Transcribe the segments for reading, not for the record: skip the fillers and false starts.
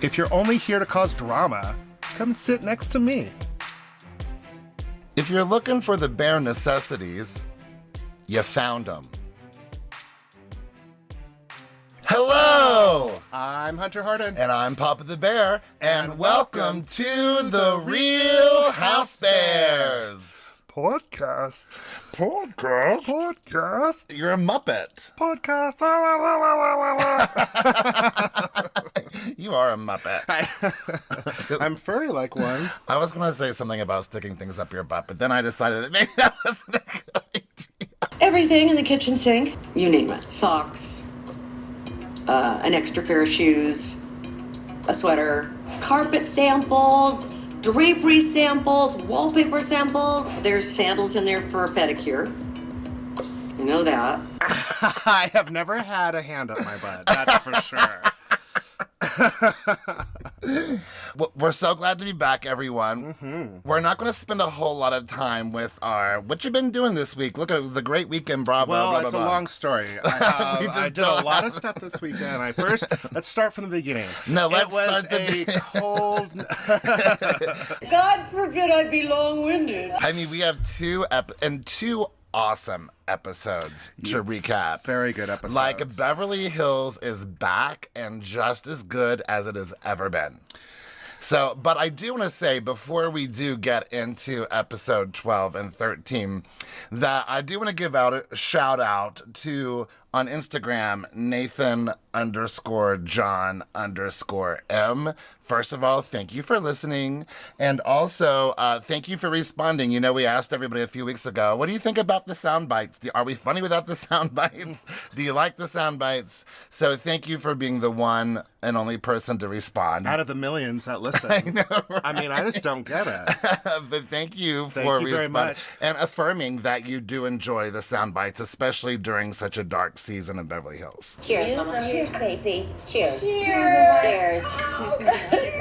If you're only here to cause drama, come sit next to me. If you're looking for the bare necessities, you found them. Hello! I'm Hunter Harden. And I'm Papa the Bear, and welcome to the Real Housebears. Podcast. You're a Muppet. Podcast. You are a Muppet. I'm furry like one. I was going to say something about sticking things up your butt, but then I decided that maybe that wasn't a good idea. Everything in the kitchen sink. You name it. Socks, an extra pair of shoes, a sweater, carpet samples, drapery samples, wallpaper samples. There's sandals in there for a pedicure. You know that. I have never had a hand up my butt, that's for sure. We're so glad to be back, everyone. Mm-hmm. We're not going to spend a whole lot of time with what you've been doing this week. Look at the great weekend, bravo. Well, blah, it's blah, a blah. long story. I did a lot of stuff this weekend. Let's start from the beginning. No, let's start the cold. God forbid I be long-winded. I mean, we have two awesome episodes to recap. Very good episodes. Like, Beverly Hills is back and just as good as it has ever been. So, but I do want to say, before we do get into episode 12 and 13, that I do want to give out a shout out to, on Instagram, Nathan_John_M. First of all, thank you for listening. And also, thank you for responding. You know, we asked everybody a few weeks ago, what do you think about the sound bites? Are we funny without the sound bites? Do you like the sound bites? So thank you for being the one and only person to respond. Out of the millions that listen. I know, right? I mean, I just don't get it. But thank you for Thank you very responding much. and affirming that you do enjoy the sound bites, especially during such a dark season of Beverly Hills. Cheers, Mama. Cheers, baby. Cheers. Cheers. Cheers.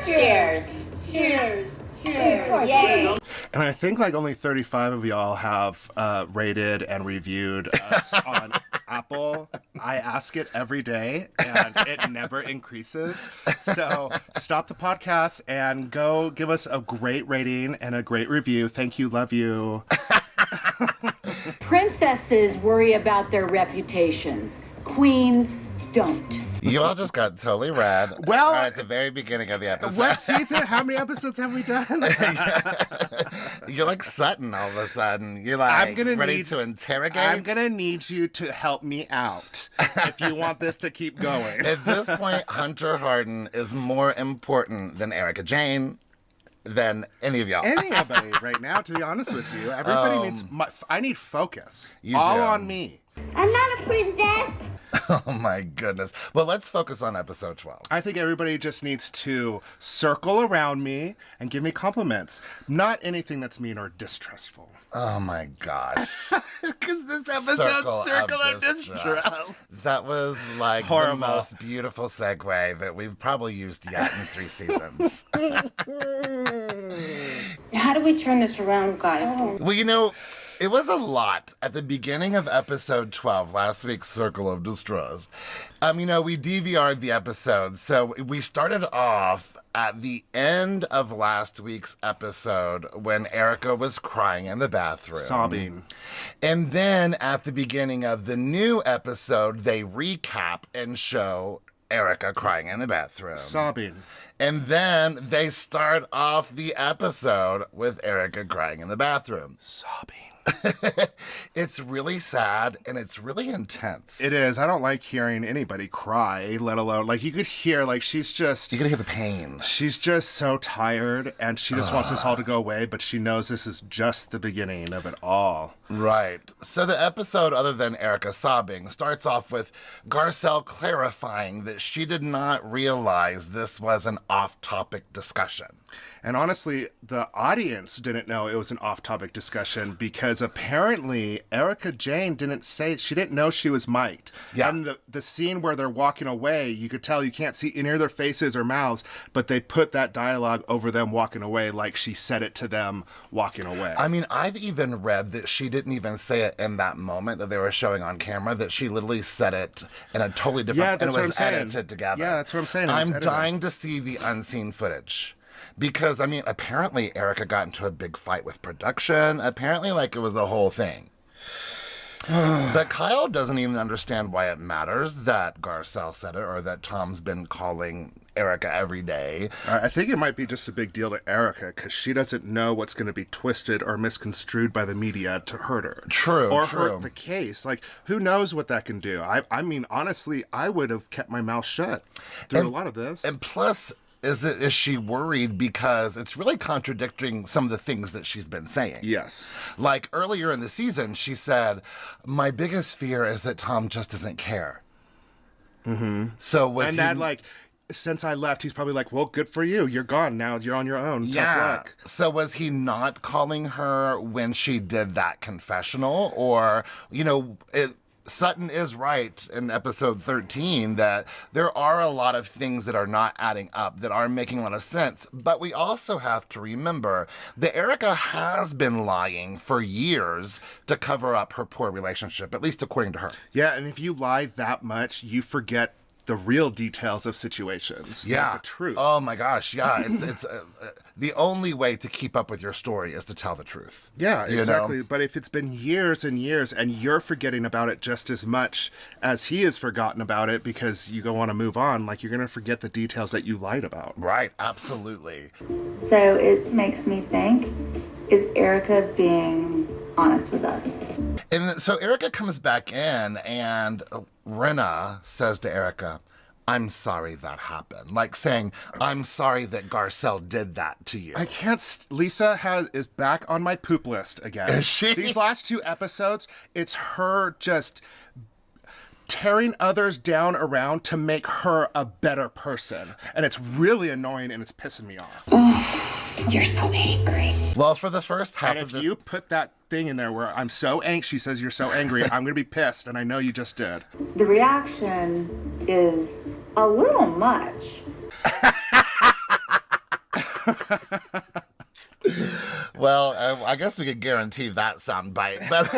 Cheers. Cheers. Cheers. Yay. And I think like only 35 of y'all have rated and reviewed us on Apple. I ask it every day, and it never increases. So stop the podcast and go give us a great rating and a great review. Thank you. Love you. Princesses worry about their reputations. Queens don't. You all just got totally rad. Well, at the very beginning of the episode. What season? How many episodes have we done? You're like Sutton all of a sudden. You're like ready to interrogate. I'm going to need you to help me out if you want this to keep going. At this point, Hunter Harden is more important than Erica Jane, than any of y'all. Anybody right now, to be honest with you. Everybody needs... I need focus. You all do. on me. I'm not a princess. Oh my goodness. Well, let's focus on episode 12. I think everybody just needs to circle around me and give me compliments. Not anything that's mean or distrustful. Oh my gosh. Because this episode, Circle of Distrust. That was like Horrible. the most beautiful segue that we've probably used yet in 3 seasons. How do we turn this around, guys? Well, you know, it was a lot at the beginning of episode 12, last week's Circle of Distrust. You know, we DVR'd the episode, so we started off at the end of last week's episode when Erica was crying in the bathroom. Sobbing. And then at the beginning of the new episode, they recap and show Erica crying in the bathroom. Sobbing. And then they start off the episode with Erica crying in the bathroom. Sobbing. It's really sad and it's really intense. It is. I don't like hearing anybody cry, let alone, like, you could hear, like, she's just... You can hear the pain. She's just so tired, and she just wants this all to go away, but she knows this is just the beginning of it all. Right. So the episode, other than Erica sobbing, starts off with Garcelle clarifying that she did not realize this was an off-topic discussion. And honestly, the audience didn't know it was an off-topic discussion because apparently Erica Jane didn't know she was mic'd. Yeah. And the scene where they're walking away, you could tell you can't see any of their faces or mouths, but they put that dialogue over them walking away like she said it to them walking away. I mean, I've even read that she didn't even say it in that moment that they were showing on camera, that she literally said it in a totally different, and it was edited together. Yeah, that's what I'm saying. I'm dying to see the unseen footage. Because, I mean, apparently Erica got into a big fight with production. Apparently, like, it was a whole thing. But Kyle doesn't even understand why it matters that Garcelle said it, or that Tom's been calling Erica every day. I think it might be just a big deal to Erica because she doesn't know what's going to be twisted or misconstrued by the media to hurt her. True, or true. hurt the case. Like, who knows what that can do? I mean, honestly, I would have kept my mouth shut through a lot of this. And plus, is she worried because it's really contradicting some of the things that she's been saying? Yes. Like earlier in the season, she said, my biggest fear is that Tom just doesn't care. Mm-hmm. So was and that, like, since I left, he's probably like, well, good for you. You're gone now. You're on your own. Tough luck. So was he not calling her when she did that confessional? Or, you know, Sutton is right in episode 13 that there are a lot of things that are not adding up, that are making a lot of sense. But we also have to remember that Erica has been lying for years to cover up her poor relationship, at least according to her. Yeah, and if you lie that much, you forget the real details of situations. Yeah. Like the truth. Oh my gosh. Yeah. It's the only way to keep up with your story is to tell the truth. Yeah, exactly. You know? But if it's been years and years and you're forgetting about it just as much as he has forgotten about it because you don't want to move on, like, you're going to forget the details that you lied about. Right. Absolutely. So it makes me think, is Erica being honest with us? And so Erica comes back in and Rinna says to Erica, I'm sorry that happened. Like saying, I'm sorry that Garcelle did that to you. I can't. Lisa is back on my poop list again. Is she? These last 2 episodes, it's her just tearing others down around to make her a better person. And it's really annoying and it's pissing me off. You're so angry. Well, for the first half And of if this... you put that thing in there where I'm so angry, she says you're so angry, I'm going to be pissed, and I know you just did. The reaction is a little much. Well, I guess we could guarantee that soundbite. But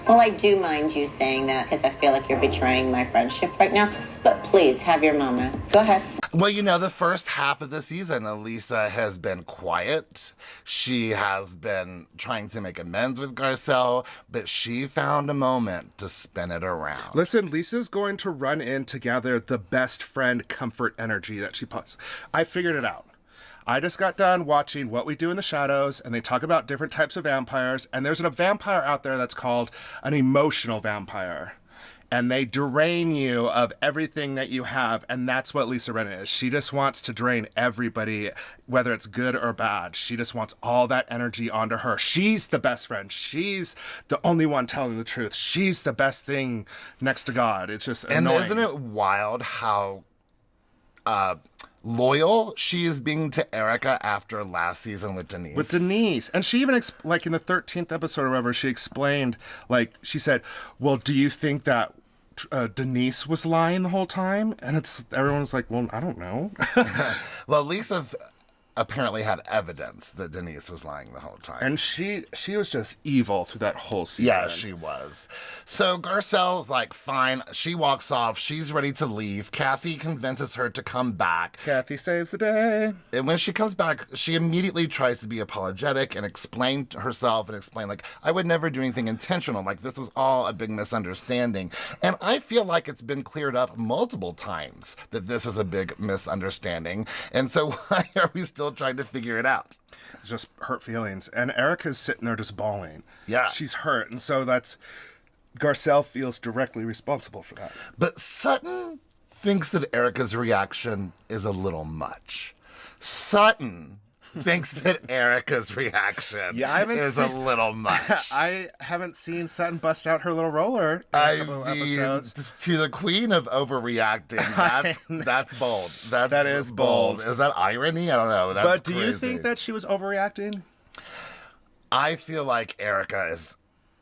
Well, I do mind you saying that because I feel like you're betraying my friendship right now. But please, have your moment. Go ahead. Well, you know, the first half of the season, Elisa has been quiet. She has been trying to make amends with Garcelle, but she found a moment to spin it around. Listen, Lisa's going to run in to gather the best friend comfort energy that she posts. I figured it out. I just got done watching What We Do in the Shadows, and they talk about different types of vampires, and there's a vampire out there that's called an emotional vampire. And they drain you of everything that you have, and that's what Lisa Rinna is. She just wants to drain everybody, whether it's good or bad. She just wants all that energy onto her. She's the best friend. She's the only one telling the truth. She's the best thing next to God. It's just annoying. And isn't it wild how loyal she is being to Erica after last season with Denise? With Denise. And she even, like in the 13th episode or whatever, she explained, like, she said, well, do you think that Denise was lying the whole time? And everyone's like, well, I don't know. Well, Lisa apparently had evidence that Denise was lying the whole time. And she was just evil through that whole season. Yeah, she was. So Garcelle's like, fine. She walks off. She's ready to leave. Kathy convinces her to come back. Kathy saves the day. And when she comes back, she immediately tries to be apologetic and explain to herself and explain, like, I would never do anything intentional. Like, this was all a big misunderstanding. And I feel like it's been cleared up multiple times that this is a big misunderstanding. And so why are we still trying to figure it out? It's just hurt feelings. And Erica's sitting there just bawling. Yeah. She's hurt. And so Garcelle feels directly responsible for that. But Sutton thinks that Erica's reaction is a little much. Sutton thinks that Erica's reaction is a little much. I haven't seen Sutton bust out her little roller in a couple of episodes. To the queen of overreacting, that's bold. That is bold. Is that irony? I don't know. That's But do you crazy. think that she was overreacting? I feel like Erica is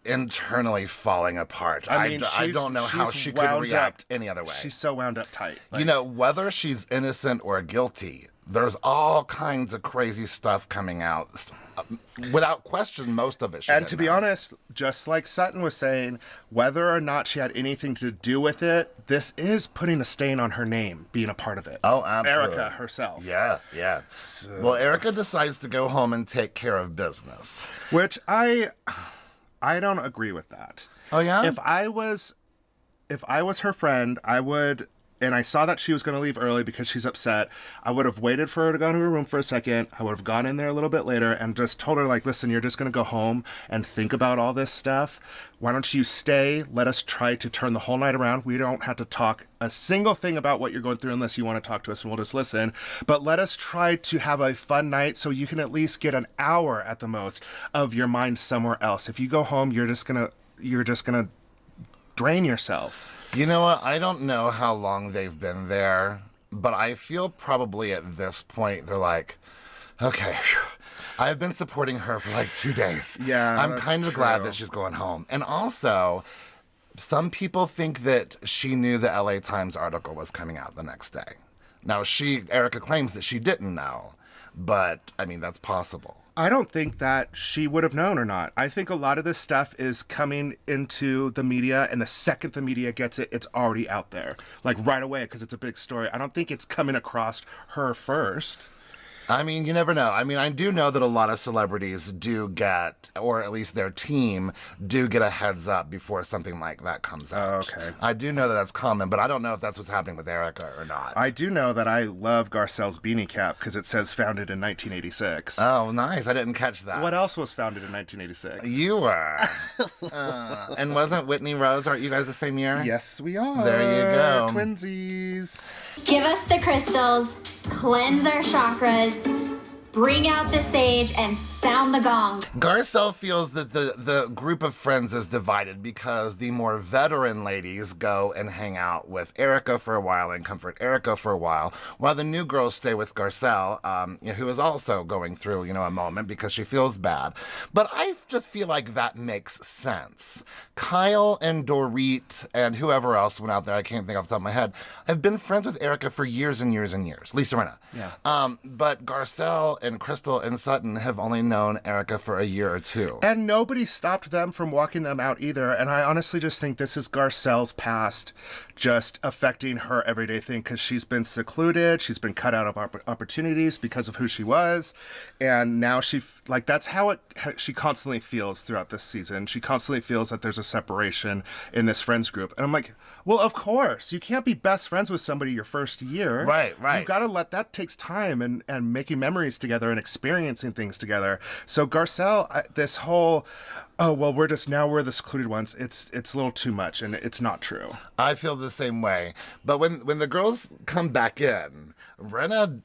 internally falling apart. I mean, I don't know how she could react any other way. She's so wound up tight. You know, whether she's innocent or guilty, There's all kinds of crazy stuff coming out. Without question, most of it should. And to be honest, just like Sutton was saying, whether or not she had anything to do with it, this is putting a stain on her name, being a part of it. Oh, absolutely. Erica herself. Yeah. Well, Erica decides to go home and take care of business. Which I don't agree with that. Oh, yeah? If I was her friend, I would, and I saw that she was going to leave early because she's upset, I would have waited for her to go into her room for a second. I would have gone in there a little bit later and just told her, like, listen, you're just going to go home and think about all this stuff. Why don't you stay? Let us try to turn the whole night around. We don't have to talk a single thing about what you're going through unless you want to talk to us, and we'll just listen. But let us try to have a fun night so you can at least get an hour at the most of your mind somewhere else. If you go home, you're just gonna drain yourself. You know what? I don't know how long they've been there, but I feel probably at this point they're like, okay, I've been supporting her for like 2 days. Yeah, I'm that's kind of true. glad that she's going home. And also, some people think that she knew the LA Times article was coming out the next day. Now, Erica claims that she didn't know, but I mean, that's possible. I don't think that she would have known or not. I think a lot of this stuff is coming into the media, and the second the media gets it, it's already out there. Like right away, because it's a big story. I don't think it's coming across her first. I mean, you never know. I mean, I do know that a lot of celebrities do get, or at least their team, do get a heads up before something like that comes out. Okay. I do know that that's common, but I don't know if that's what's happening with Erica or not. I do know that I love Garcelle's beanie cap because it says founded in 1986. Oh, nice. I didn't catch that. What else was founded in 1986? You were. And wasn't Whitney Rose, aren't you guys the same year? Yes, we are. There you go. Twinsies. Give us the crystals, cleanse our chakras, bring out the sage, and sound the gong. Garcelle feels that the group of friends is divided because the more veteran ladies go and hang out with Erica for a while and comfort Erica for a while the new girls stay with Garcelle, who is also going through, a moment because she feels bad. But I just feel like that makes sense. Kyle and Dorit and whoever else went out there, I can't think off the top of my head, have been friends with Erica for years and years and years. Lisa Rinna. Yeah. But Garcelle and Crystal and Sutton have only known Erica for a year or two. And nobody stopped them from walking them out either. And I honestly just think this is Garcelle's past just affecting her everyday thing because she's been secluded. She's been cut out of opportunities because of who she was. And now that's how she constantly feels throughout this season. She constantly feels that there's a separation in this friends group. And I'm like, well, of course. You can't be best friends with somebody your first year. Right. You've got to let that takes time and making memories together and experiencing things together. So Garcelle, this whole, we're the secluded ones. It's a little too much, and it's not true. I feel the same way. But when the girls come back in, Rinna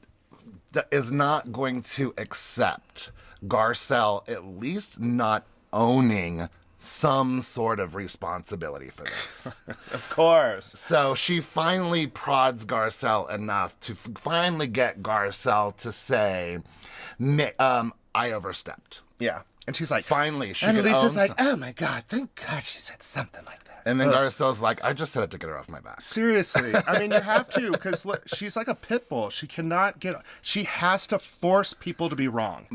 is not going to accept Garcelle at least not owning some sort of responsibility for this. Of course. So she finally prods Garcelle enough to finally get Garcelle to say, I overstepped. Yeah. And she's like, finally, she and could Lisa's own like, something. oh my God, thank God she said something like that. And then Garcelle's like, I just said it to get her off my back. Seriously. I mean, you have to, because she's like a pit bull. She has to force people to be wrong.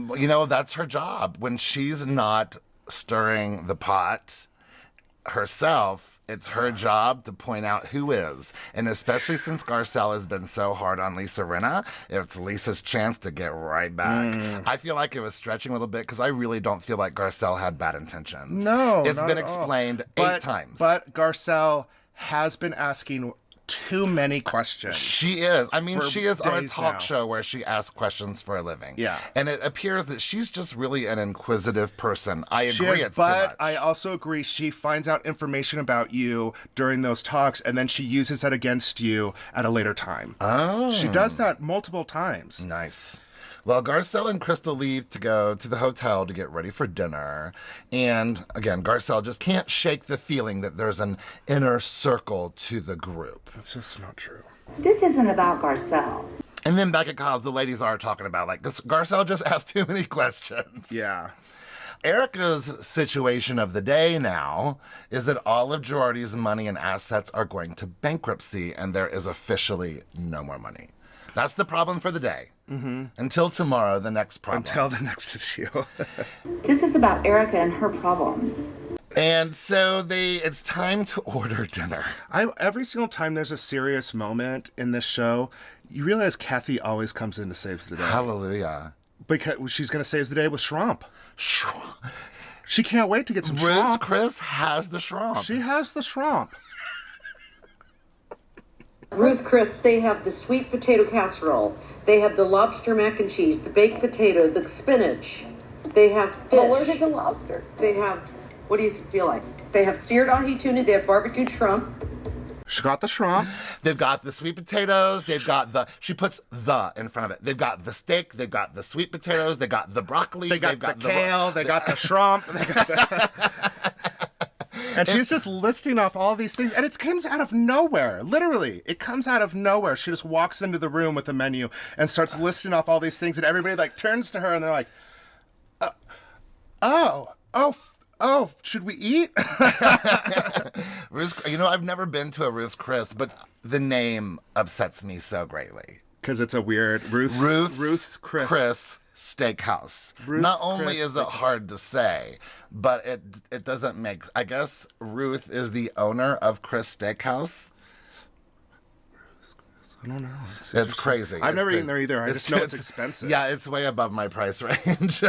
That's her job. When she's not stirring the pot herself, it's her job to point out who is. And especially since Garcelle has been so hard on Lisa Rinna, it's Lisa's chance to get right back. I feel like it was stretching a little bit because I really don't feel like Garcelle had bad intentions. No, it's not been at all. explained 8 times. But Garcelle has been asking too many questions. She is. I mean, she is on a days talk now. show where she asks questions for a living. Yeah. And it appears that she's just really an inquisitive person. I agree, She is, it's too much. but I also agree she finds out information about you during those talks, and then she uses that against you at a later time. Oh. She does that multiple times. Nice. Well, Garcelle and Crystal leave to go to the hotel to get ready for dinner. And again, Garcelle just can't shake the feeling that there's an inner circle to the group. That's just not true. This isn't about Garcelle. And then back at Kyle's, the ladies are talking about, like, Garcelle just asked too many questions. Yeah. Erica's situation of the day now is that all of Girardi's money and assets are going to bankruptcy, and there is officially no more money. That's the problem for the day. Until tomorrow, the next problem. Until the next issue. This is about Erica and her problems. And so it's time to order dinner. Every single time there's a serious moment in this show, you realize Kathy always comes in to save the day. Hallelujah. Because she's going to save the day with shrimp. She can't wait to get some shrimp. Ruth Chris has the shrimp. She has the shrimp. Ruth Chris, they have the sweet potato casserole. They have the lobster mac and cheese, the baked potato, the spinach. They have fish. Allergic to lobster. They have, what do you feel like? They have seared ahi tuna. They have barbecued shrimp. She got the shrimp. They've got the sweet potatoes. They've got she puts the in front of it. They've got the steak. They've got the sweet potatoes. They got the broccoli. They got the kale. They got the shrimp. And she's just listing off all these things. And it comes out of nowhere. Literally. It comes out of nowhere. She just walks into the room with the menu and starts listing off all these things. And everybody like turns to her and they're like, oh, should we eat? Ruth, I've never been to a Ruth Chris, but the name upsets me so greatly. Because it's a weird Ruth's Chris Steakhouse. Ruth's Not only Chris is it Steakhouse. hard to say, but it doesn't make. I guess Ruth is the owner of Chris Steakhouse. I don't know. It's crazy. I've It's never crazy. eaten there either. I just know it's expensive. Yeah, it's way above my price range.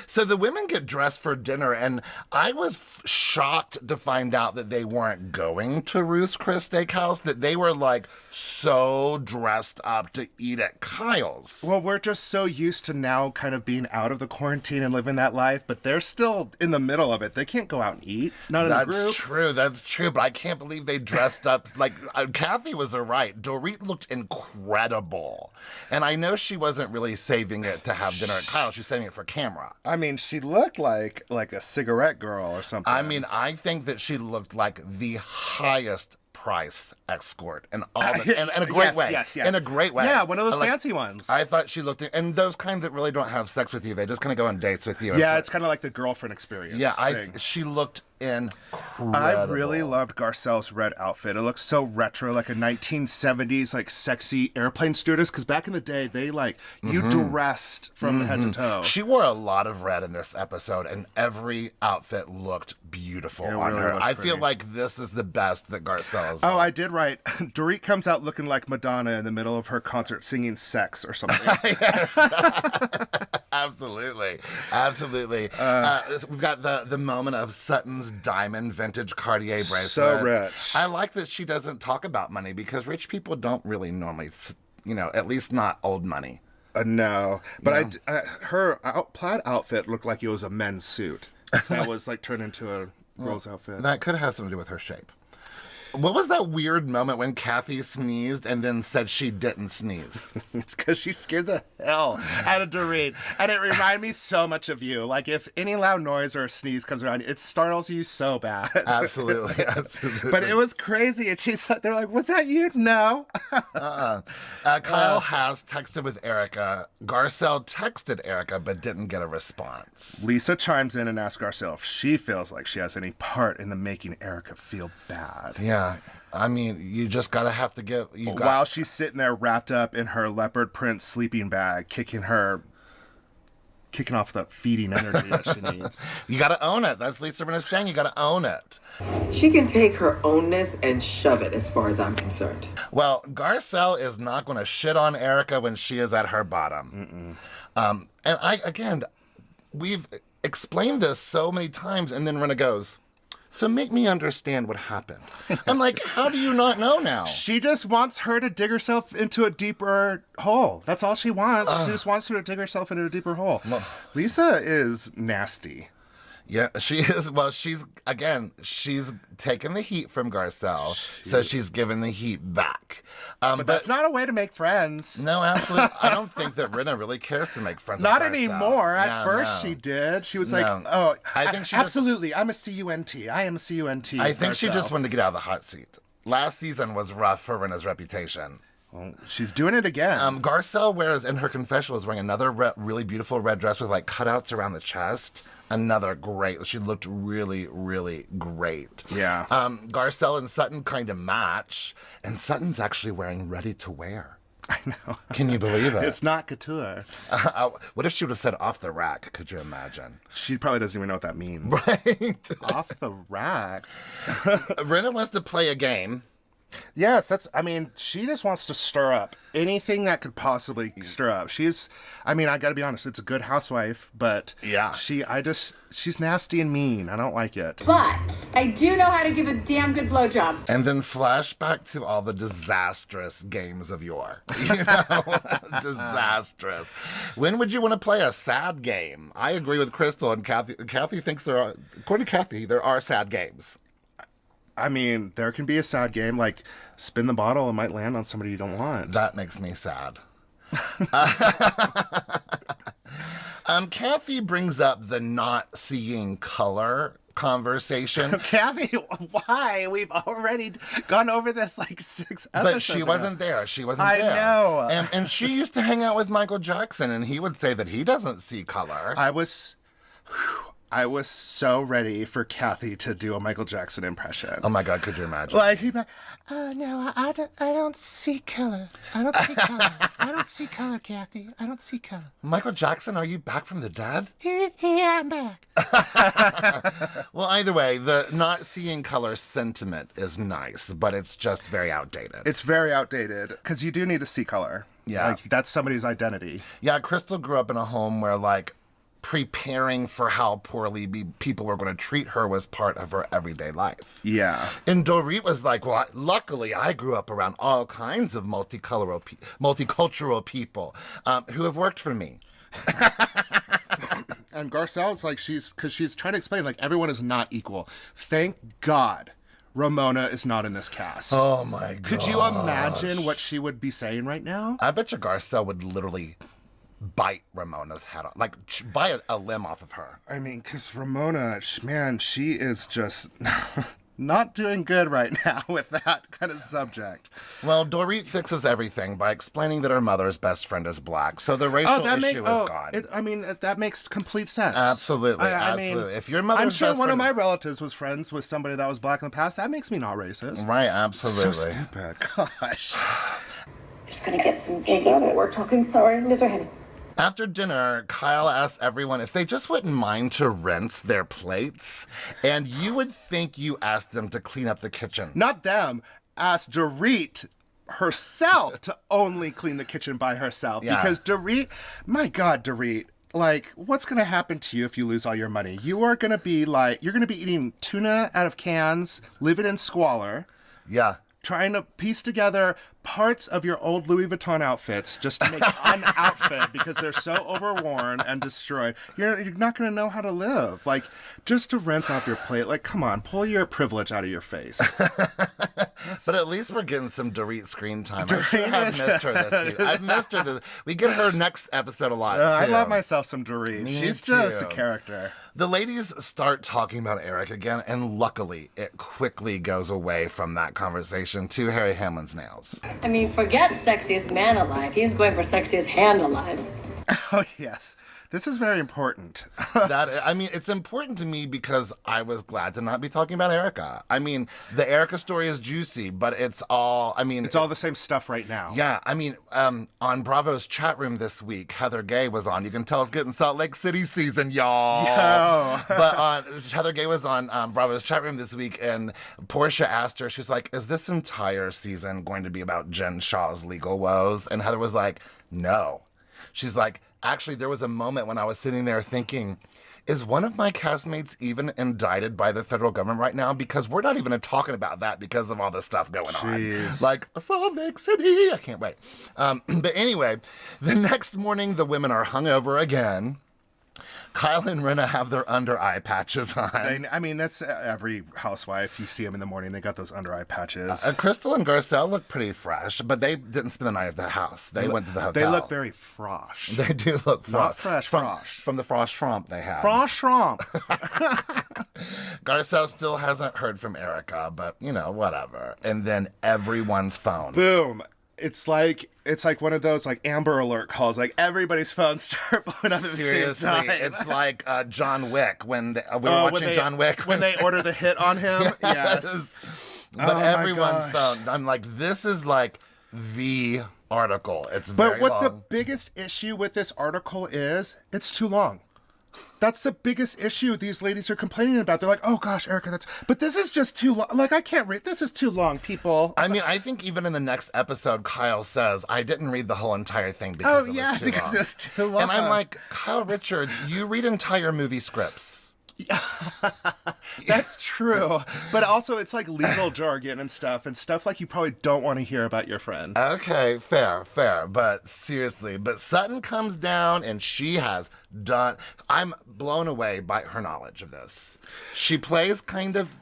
So the women get dressed for dinner, and I was shocked to find out that they weren't going to Ruth's Chris Steakhouse, that they were like so dressed up to eat at Kyle's. Well, we're just so used to now kind of being out of the quarantine and living that life, but they're still in the middle of it. They can't go out and eat. Not in a group. That's true, but I can't believe they dressed up. Like, Kathy was right. Dorit looked incredible. And I know she wasn't really saving it to have dinner at Kyle's. She's saving it for camera. I mean, she looked like a cigarette girl or something. I mean, I think that she looked like the highest price escort and all that, in a great way. Yes. In a great way. Yeah, one of those fancy ones. I thought she looked, and those kind that really don't have sex with you. They just kind of go on dates with you. Yeah, it's kind of like the girlfriend experience. Yeah, she looked incredible. I really loved Garcelle's red outfit. It looked so retro, like a 1970s, like sexy airplane stewardess. Because back in the day, they you dressed from head to toe. She wore a lot of red in this episode, and every outfit looked beautiful on her. I feel like this is the best that Garcelle has Oh, done. I did right. Dorit comes out looking like Madonna in the middle of her concert singing Sex or something. Absolutely. We've got the moment of Sutton's diamond vintage Cartier bracelet. So rich. I like that she doesn't talk about money because rich people don't really normally, at least not old money. No, but her plaid outfit looked like it was a men's suit that was turned into a girl's outfit. That could have something to do with her shape. What was that weird moment when Kathy sneezed and then said she didn't sneeze? It's because she scared the hell out of Dorit. And it reminded me so much of you. Like, if any loud noise or a sneeze comes around, it startles you so bad. Absolutely. But it was crazy. And they're like, was that you? No. Kyle has texted with Erica. Garcelle texted Erica but didn't get a response. Lisa chimes in and asks Garcelle if she feels like she has any part in the making Erica feel bad. Yeah. I mean, you just have to give. While she's sitting there wrapped up in her leopard print sleeping bag, kicking off that feeding energy that she needs. You got to own it. That's Lisa Rinna saying. You got to own it. She can take her ownness and shove it, as far as I'm concerned. Well, Garcelle is not going to shit on Erica when she is at her bottom. And we've explained this so many times, and then Rinna goes, so make me understand what happened. I'm like, how do you not know now? She just wants her to dig herself into a deeper hole. That's all she wants. She just wants her to dig herself into a deeper hole. Lisa is nasty. Yeah, she is. Well, she's taken the heat from Garcelle, so she's given the heat back. But that's not a way to make friends. No, absolutely. I don't think that Rinna really cares to make friends not with Garcelle. anymore. At first she did. She was like, oh, I think absolutely. I'm a CUNT. I am a CUNT. I think she Garcelle. just wanted to get out of the hot seat. Last season was rough for Rinna's reputation. Well, she's doing it again. Garcelle wears, in her confessional, is wearing another really beautiful red dress with cutouts around the chest. Another great. She looked really, really great. Yeah. Garcelle and Sutton kind of match, and Sutton's actually wearing ready to wear. I know. Can you believe it? It's not couture. What if she would have said off the rack? Could you imagine? She probably doesn't even know what that means. Right? Off the rack. Rinna wants to play a game. Yes, she just wants to stir up anything that could possibly stir up. I gotta be honest, it's a good housewife, but yeah, she's nasty and mean. I don't like it. But I do know how to give a damn good blowjob. And then flashback to all the disastrous games of yore. Disastrous. When would you want to play a sad game? I agree with Crystal and Kathy. Kathy thinks according to Kathy, there are sad games. There can be a sad game, like spin the bottle and might land on somebody you don't want. That makes me sad. Kathy brings up the not seeing color conversation. Kathy, why? We've already gone over this like 6 episodes But she wasn't there. She wasn't there. I know. And she used to hang out with Michael Jackson, and he would say that he doesn't see color. I was so ready for Kathy to do a Michael Jackson impression. Oh my God, could you imagine? Like, he'd be like, oh, no, I don't see color. I don't see color. I don't see color, Kathy. I don't see color. Michael Jackson, are you back from the dead? Yeah, I'm back. Well, either way, the not seeing color sentiment is nice, but it's just very outdated. It's very outdated, because you do need to see color. Yeah. Like, that's somebody's identity. Yeah, Crystal grew up in a home where, like, preparing for how poorly people were going to treat her was part of her everyday life. Yeah. And Dorit was like, well, luckily I grew up around all kinds of multicultural people who have worked for me. And Garcelle's like, she's trying to explain, like, everyone is not equal. Thank God Ramona is not in this cast. Oh my God. Could you imagine what she would be saying right now? I bet you Garcelle would literally bite Ramona's head off, like bite a limb off of her. Because Ramona, man, she is just not doing good right now with that kind of subject. Well, Dorit fixes everything by explaining that her mother's best friend is black, so the racial issue is gone. That makes complete sense. Absolutely, absolutely. If your mother's I'm sure best one friend... of my relatives was friends with somebody that was black in the past. That makes me not racist. Right, absolutely. So stupid. Gosh. Just gonna get some babies while we're talking. Sorry, Liz, we're heading. After dinner, Kyle asks everyone if they just wouldn't mind to rinse their plates, and you would think you asked them to clean up the kitchen. Not them. Asked Dorit herself to only clean the kitchen by herself. Yeah. Because Dorit, my God, Dorit, like, what's going to happen to you if you lose all your money? You are going to be like, you're going to be eating tuna out of cans, living in squalor. Yeah. Trying to piece together parts of your old Louis Vuitton outfits just to make an outfit because they're so overworn and destroyed. You're not going to know how to live. Like, just to rinse off your plate, like, come on, pull your privilege out of your face. But at least we're getting some Dorit screen time. I sure have missed her this season. I've missed her. We get her next episode a lot, too. I love myself some Dorit. She's just a character. The ladies start talking about Eric again, and luckily, it quickly goes away from that conversation to Harry Hamlin's nails. Forget sexiest man alive. He's going for sexiest hand alive. Oh, yes. This is very important. It's important to me because I was glad to not be talking about Erica. The Erica story is juicy, but it's all, it's all the same stuff right now. Yeah, on Bravo's chat room this week, Heather Gay was on. You can tell it's getting Salt Lake City season, y'all. Yo. But Heather Gay was on Bravo's chat room this week, and Portia asked her, she's like, is this entire season going to be about Jen Shah's legal woes? And Heather was like, no. She's like, actually, there was a moment when I was sitting there thinking, is one of my castmates even indicted by the federal government right now? Because we're not even talking about that because of all this stuff going on. Like, Salt Lake City. I can't wait. But anyway, the next morning, the women are hungover again. Kyle and Rinna have their under eye patches on. That's every housewife. You see them in the morning, they got those under eye patches. Crystal and Garcelle look pretty fresh, but they didn't spend the night at the house. They went to the hotel. They look very frosh. They do look frosh. Not fresh, frosh. From the frosh tromp they have. Frosh tromp. Garcelle still hasn't heard from Erica, but, whatever. And then everyone's phone. Boom. It's like one of those like Amber Alert calls. Like everybody's phones start blowing up at the same time. It's like John Wick when we were watching John Wick when they order the hit on him. Yes. But everyone's phone. I'm like, this is like the article. It's But very what long. the biggest issue with this article is, it's too long. That's the biggest issue these ladies are complaining about. They're like, oh gosh, Erica, but this is just too long. Like, I can't read. This is too long, people. I mean, I think even in the next episode, Kyle says, I didn't read the whole entire thing because it was too because long. it was too long. And I'm like, Kyle Richards, you read entire movie scripts. That's true. But also, it's like legal jargon and stuff like you probably don't want to hear about your friend. Okay, fair. But seriously, Sutton comes down and she has done. I'm blown away by her knowledge of this. She plays kind of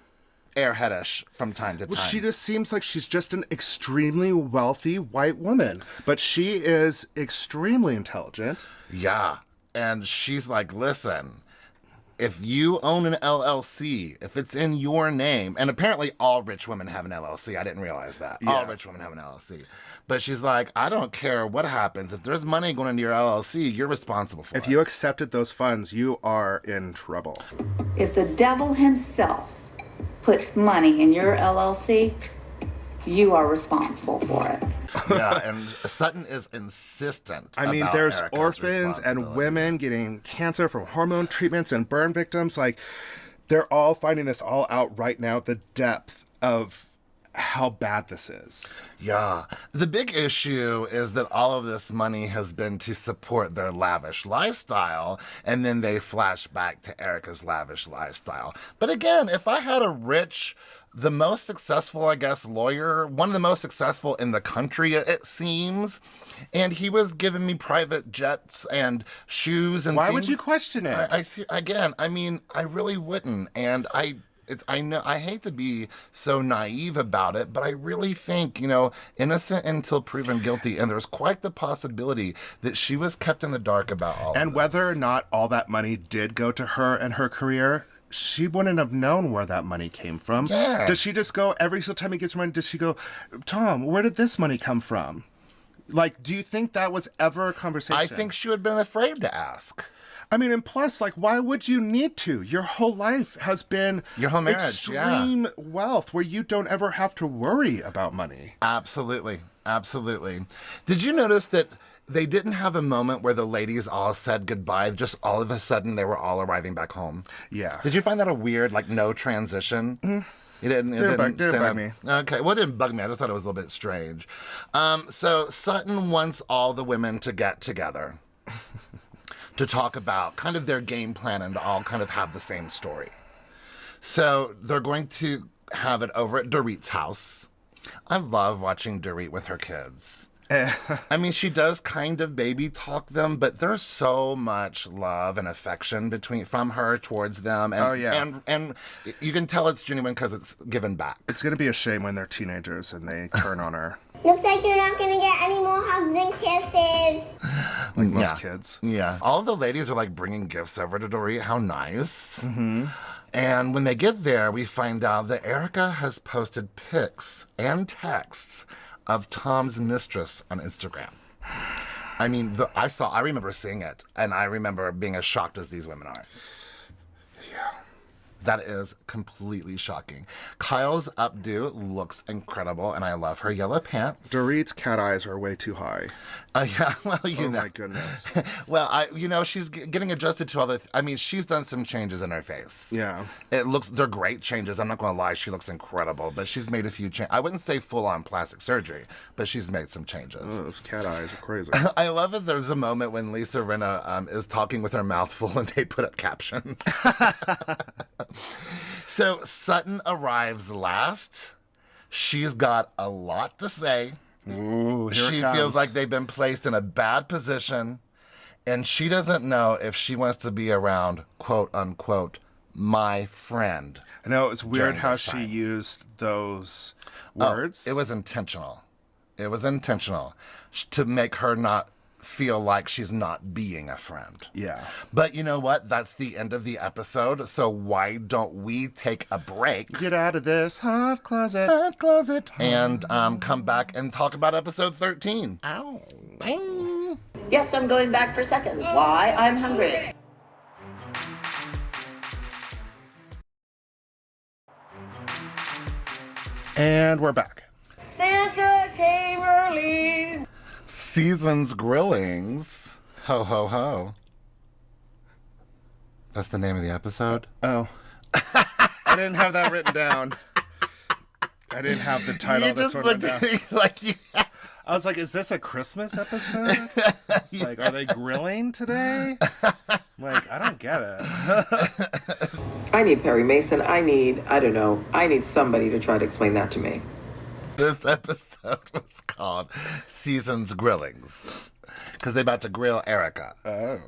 airheadish from time to time. Well, she just seems like she's just an extremely wealthy white woman, but she is extremely intelligent. Yeah. And she's like, listen, if you own an LLC, if it's in your name, and apparently all rich women have an LLC. I didn't realize that. Yeah. All rich women have an LLC. But she's like, I don't care what happens. If there's money going into your LLC, you're responsible for it. If you accepted those funds, you are in trouble. If the devil himself puts money in your LLC, you are responsible for it. Yeah, and Sutton is insistent. I mean, about there's Erica's orphans and responsibility. women getting cancer from hormone treatments and burn victims. Like, they're all finding this all out right now, the depth of how bad this is. Yeah. The big issue is that all of this money has been to support their lavish lifestyle, and then they flash back to Erica's lavish lifestyle. But again, if I had a rich, the most successful, I guess, lawyer, one of the most successful in the country, it seems, and he was giving me private jets and shoes and Why things, would you question it? I see, again, I mean, I really wouldn't. And I know I hate to be so naive about it, but I really think, innocent until proven guilty. And there's quite the possibility that she was kept in the dark about all of this. And whether or not all that money did go to her and her career, she wouldn't have known where that money came from. Yeah. Does she just go, every single time he gets money, does she go, Tom, where did this money come from? Like, do you think that was ever a conversation? I think she would have been afraid to ask. I mean, and plus, like, why would you need to? Your whole life has been Your whole marriage, extreme wealth where you don't ever have to worry about money. Absolutely. Did you notice that they didn't have a moment where the ladies all said goodbye? Just all of a sudden, they were all arriving back home. Yeah. Did you find that a weird, no transition? It didn't bug me. Okay, well, it didn't bug me. I just thought it was a little bit strange. So Sutton wants all the women to get together to talk about kind of their game plan and to all kind of have the same story. So they're going to have it over at Dorit's house. I love watching Dorit with her kids. I mean, she does kind of baby talk them, but there's so much love and affection from her towards them. And, Oh, yeah. And you can tell it's genuine because it's given back. It's going to be a shame when they're teenagers and they turn on her. Looks like you're not gonna get any more hugs and kisses. Like most kids. Yeah. All the ladies are bringing gifts over to Dorit. How nice. Mm-hmm. And when they get there, we find out that Erica has posted pics and texts of Tom's mistress on Instagram. I mean, I remember seeing it, and I remember being as shocked as these women are. Yeah. That is completely shocking. Kyle's updo looks incredible, and I love her yellow pants. Dorit's cat eyes are way too high. Yeah, well, you know. Oh, my goodness. Well, she's getting adjusted to all the... I mean, she's done some changes in her face. Yeah. They're great changes. I'm not going to lie. She looks incredible, but she's made a few changes. I wouldn't say full-on plastic surgery, but she's made some changes. Oh, those cat eyes are crazy. I love it. There's a moment when Lisa Rinna is talking with her mouth full and they put up captions. So Sutton arrives last. She's got a lot to say. Ooh, here She it comes. feels like they've been placed in a bad position, and she doesn't know if she wants to be around, quote unquote, my friend. I know, it's weird during how this she time. used those words. It was intentional. It was intentional to make her not feel like she's not being a friend. Yeah. But you know what? That's the end of the episode. So why don't we take a break? Get out of this hot closet. And come back and talk about episode 13. Ow. Bye. Yes, I'm going back for seconds. Why? I'm hungry. And we're back. Santa came early. Season's Grillings. Ho, ho, ho. That's the name of the episode? Oh. I didn't have that written down. I didn't have the title You of this just one looked written at down. me like you... I was like, is this a Christmas episode? It's like, are they grilling today? I'm like, I don't get it. I need Perry Mason. I need somebody to try to explain that to me. This episode was called Season's Grillings. Because they're about to grill Erica. Oh.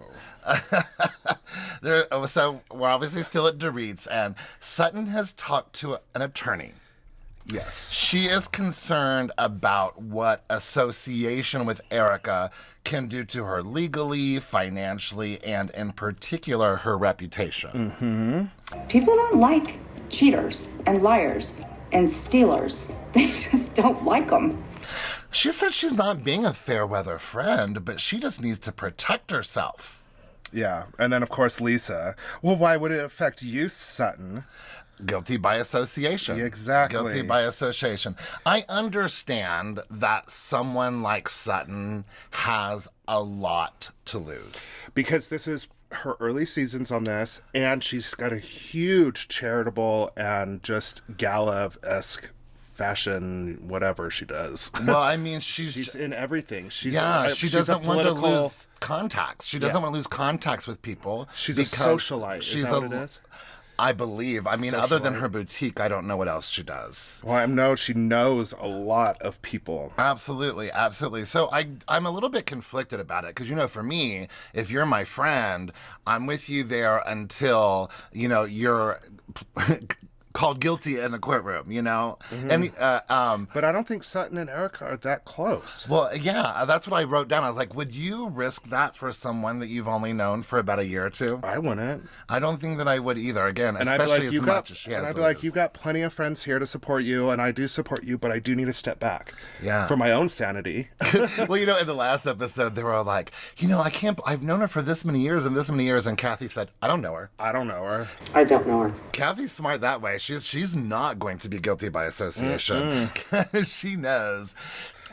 So we're obviously still at Dorit's, and Sutton has talked to an attorney. Yes. She is concerned about what association with Erica can do to her legally, financially, and in particular, her reputation. Mm-hmm. People don't like cheaters and liars and stealers. They just don't like them. She said she's not being a fair weather friend, but she just needs to protect herself. Yeah. And then, of course, Lisa. Well, why would it affect you, Sutton? Guilty by association. Exactly. Guilty by association. I understand that someone like Sutton has a lot to lose. Because this is her early seasons on this, and she's got a huge charitable and just gala-esque fashion, whatever she does. Well, I mean, she's in everything. She doesn't want to lose contacts. She doesn't want to lose contacts with people. She's a socialite. Is that what it is? I believe. I mean, other than her boutique, I don't know what else she does. Well, I know she knows a lot of people. Absolutely, absolutely. So I'm a little bit conflicted about it because, for me, if you're my friend, I'm with you there until, you're called guilty in the courtroom, Mm-hmm. And but I don't think Sutton and Erica are that close. Well, yeah, that's what I wrote down. I was like, would you risk that for someone that you've only known for about a year or two? I wouldn't. I don't think that I would either. Again, and especially as much as she has. And I'd be like, you've got plenty of friends here to support you, and I do support you, but I do need to step back. Yeah. For my own sanity. Well, in the last episode, they were like, I've known her for this many years, and Kathy said, I don't know her. I don't know her. I don't know her. Kathy's smart that way. She's not going to be guilty by association. She knows.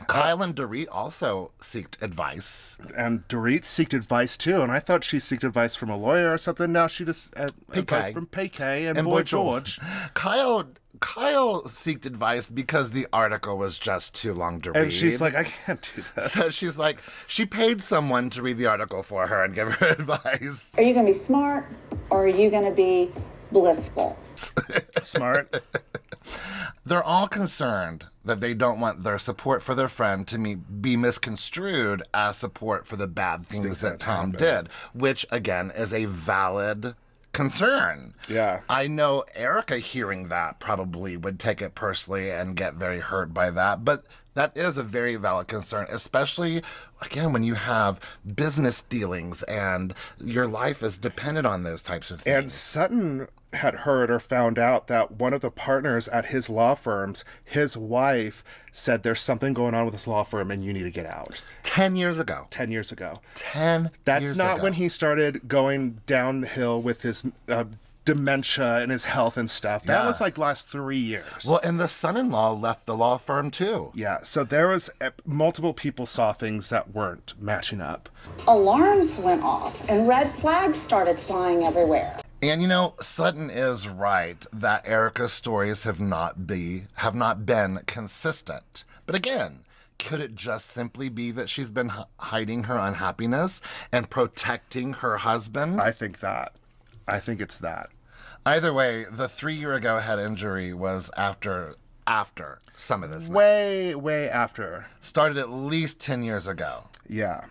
Kyle and Dorit also seeked advice. And Dorit seeked advice too, and I thought she seeked advice from a lawyer or something. Now she just advice from PK and Boy George. Kyle seeked advice because the article was just too long to read. And she's like, I can't do this. So she's like, she paid someone to read the article for her and give her advice. Are you going to be smart or are you going to be blissful? Smart. They're all concerned that they don't want their support for their friend to be misconstrued as support for the bad things that Tom did, which, again, is a valid concern. Yeah. I know Erica hearing that probably would take it personally and get very hurt by that, but that is a very valid concern, especially, again, when you have business dealings and your life is dependent on those types of things. And Sutton had heard or found out that one of the partners at his law firms, his wife, said there's something going on with this law firm and you need to get out. 10 years ago. 10 years ago. 10 That's years not ago. when he started going downhill with his dementia and his health and stuff. That was like last 3 years. Well, and the son-in-law left the law firm too. Yeah, so there was multiple people saw things that weren't matching up. Alarms went off and red flags started flying everywhere. And Sutton is right that Erica's stories have not been consistent. But again, could it just simply be that she's been hiding her unhappiness and protecting her husband? I think it's that. Either way, the 3-year-ago head injury was after some of this. Way after. Started at least 10 years ago. Yeah.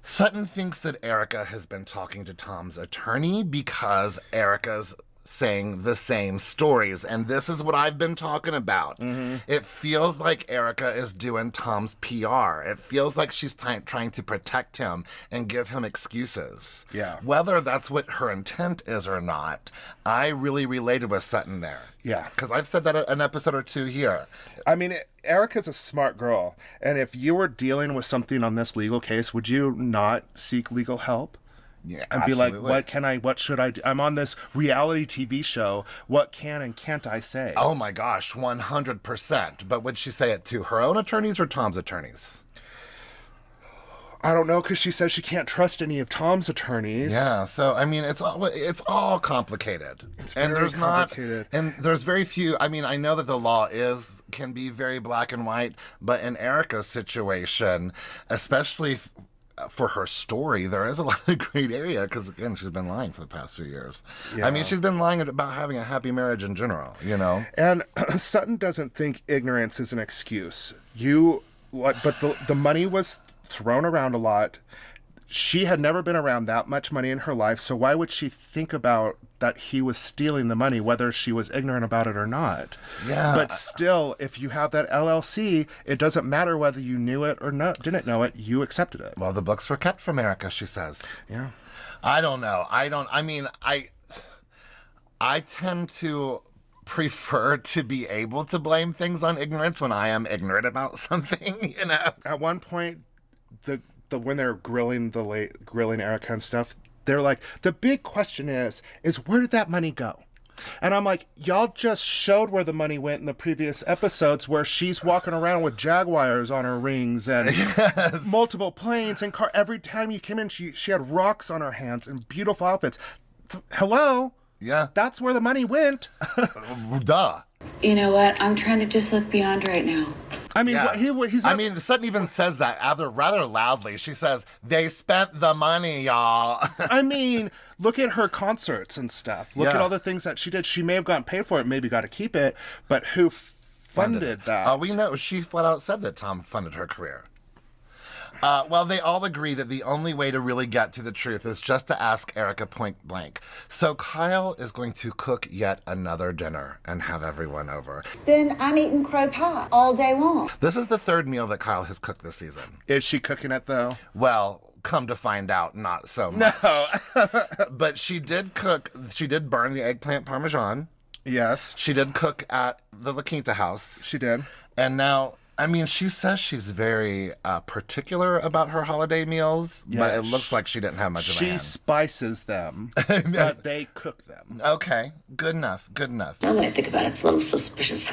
Sutton thinks that Erica has been talking to Tom's attorney because Erica's saying the same stories. And this is what I've been talking about. Mm-hmm. It feels like Erica is doing Tom's PR. It feels like she's trying to protect him and give him excuses. Yeah. Whether that's what her intent is or not, I really related with Sutton there. Yeah. Because I've said that an episode or two here. I mean, Erica's a smart girl. And if you were dealing with something on this legal case, would you not seek legal help? Yeah, and absolutely. be like, what should I do? I'm on this reality TV show. What can and can't I say? Oh my gosh, 100%. But would she say it to her own attorneys or Tom's attorneys? I don't know, because she says she can't trust any of Tom's attorneys. Yeah, so I mean, it's all complicated. It's very complicated. And there's very few. I mean, I know that the law can be very black and white, but in Erica's situation, especially for her story, there is a lot of great area because, again, she's been lying for the past few years. Yeah. I mean, she's been lying about having a happy marriage in general, you know? And Sutton doesn't think ignorance is an excuse. But the money was thrown around a lot. She had never been around that much money in her life, so why would she think about that he was stealing the money, whether she was ignorant about it or not? Yeah. But still, if you have that LLC, it doesn't matter whether you knew it or didn't know it, you accepted it. Well, the books were kept from Erica, she says. Yeah. I don't know. I tend to prefer to be able to blame things on ignorance when I am ignorant about something, you know? At one point, when they're grilling Erica and stuff, they're like, the big question is where did that money go? And I'm like, y'all just showed where the money went in the previous episodes, where she's walking around with jaguars on her rings and multiple planes and every time you came in, she had rocks on her hands and beautiful outfits. Hello? Yeah. That's where the money went. Duh. You know what? I'm trying to just look beyond right now. I mean, Yeah. he's not... I mean, Sutton even says that rather loudly. She says, they spent the money, y'all. I mean, look at her concerts and stuff. Look at all the things that she did. She may have gotten paid for it, maybe got to keep it, but who funded that? We know. She flat out said that Tom funded her career. Well, they all agree that the only way to really get to the truth is just to ask Erica point blank. So Kyle is going to cook yet another dinner and have everyone over. Then I'm eating crow pie all day long. This is the third meal that Kyle has cooked this season. Is she cooking it, though? Well, come to find out, not so much. No. But she did cook. She did burn the eggplant parmesan. Yes. She did cook at the La Quinta house. She did. And now... I mean, she says she's very particular about her holiday meals, but it looks like she didn't have much of a hand. She spices them, but they cook them. Okay, good enough, good enough. Now that I think about it, it's a little suspicious.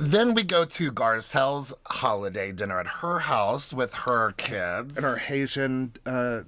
Then we go to Garcelle's holiday dinner at her house with her kids. And her Haitian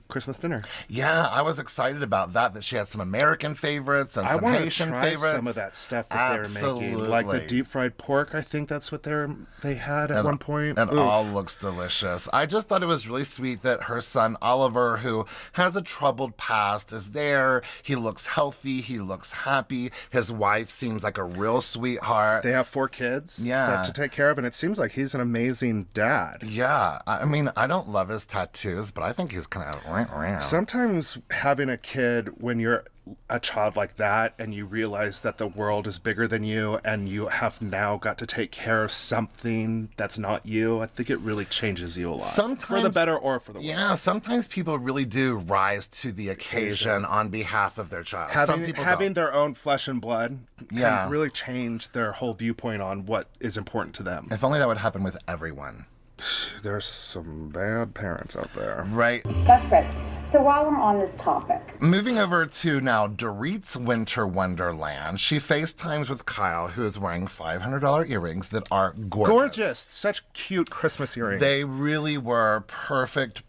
Christmas dinner. Yeah, I was excited about that she had some American favorites and some Haitian try favorites. some of that stuff that they're making. Like the deep fried pork, I think that's what they had at one point. And all looks delicious. I just thought it was really sweet that her son Oliver, who has a troubled past, is there. He looks healthy. He looks happy. His wife seems like a real sweetheart. They have 4 kids. Yeah. To take care of, and it seems like he's an amazing dad. Yeah. I mean, I don't love his tattoos, but I think he's kind of... Sometimes having a kid when you're a child like that and you realize that the world is bigger than you and you have now got to take care of something that's not you, I think it really changes you a lot. Sometimes, for the better or for the worse. Yeah, sometimes people really do rise to the occasion on behalf of their child. Having their own flesh and blood can really change their whole viewpoint on what is important to them. If only that would happen with everyone. There's some bad parents out there. Right. That's great. So while we're on this topic. Moving over to now Dorit's Winter Wonderland, she FaceTimes with Kyle, who is wearing $500 earrings that are gorgeous. Gorgeous. Such cute Christmas earrings. They really were perfect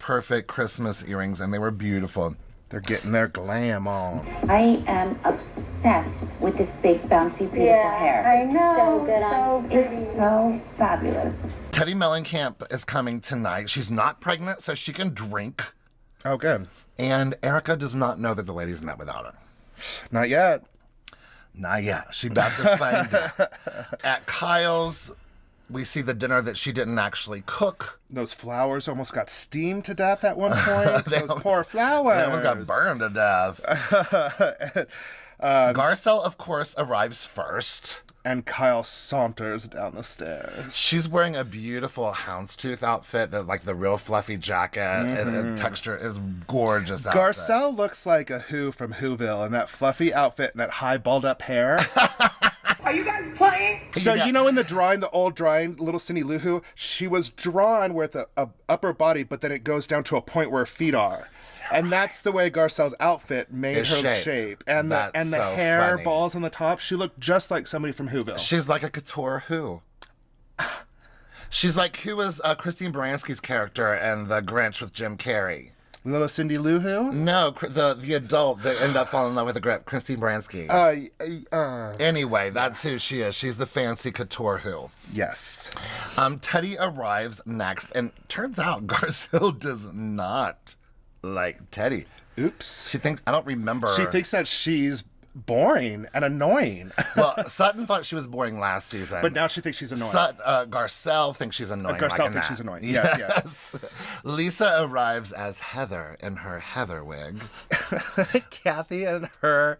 Christmas earrings, and they were beautiful. They're getting their glam on. I am obsessed with this big, bouncy, beautiful hair. I know. So good on. It's so fabulous. Teddy Mellencamp is coming tonight. She's not pregnant, so she can drink. Oh, good. And Erica does not know that the ladies met without her. Not yet. Not yet. She's about to find out. At Kyle's, we see the dinner that she didn't actually cook. Those flowers almost got steamed to death at one point. Those poor flowers. They almost got burned to death. Garcelle, of course, arrives first. And Kyle saunters down the stairs. She's wearing a beautiful houndstooth outfit, like the real fluffy jacket, and texture is gorgeous outfit. Garcelle looks like a Who from Whoville in that fluffy outfit and that high balled up hair. Are you guys playing? So, you know, in the drawing, the old drawing, Little Cindy Lou Who, she was drawn with a upper body, but then it goes down to a point where her feet are. And that's the way Garcelle's outfit made her shape. And the hair funny. balls on the top, she looked just like somebody from Whoville. She's like a couture Who. She's like, who was Christine Baranski's character in The Grinch with Jim Carrey? Little Cindy Lou Who? No, the adult that ended up falling in love with Christine Baranski. Anyway, that's who she is. She's the fancy couture who. Yes. Teddy arrives next, and turns out Garcelle does not like Teddy. Oops. She thinks, I don't remember. She thinks that she's boring and annoying. Well, Sutton thought she was boring last season. But now she thinks she's annoying. Garcelle thinks she's annoying. Garcelle thinks she's annoying. Yes. Lisa arrives as Heather in her Heather wig. Kathy and her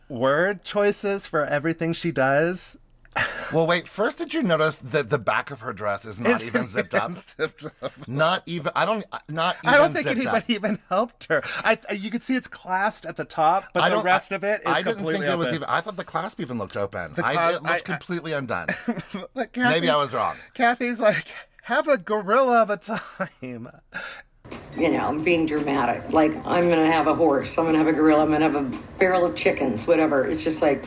word choices for everything she does. Well, wait. First, did you notice that the back of her dress is not even zipped up? Not even. I don't think anybody even helped her. You could see it's clasped at the top, but the rest of it is completely open. I didn't think it was even. I thought the clasp even looked open. It looked completely undone. Maybe I was wrong. Kathy's like, have a gorilla of a time. You know, I'm being dramatic. Like, I'm going to have a horse. I'm going to have a gorilla. I'm going to have a barrel of chickens, whatever. It's just like...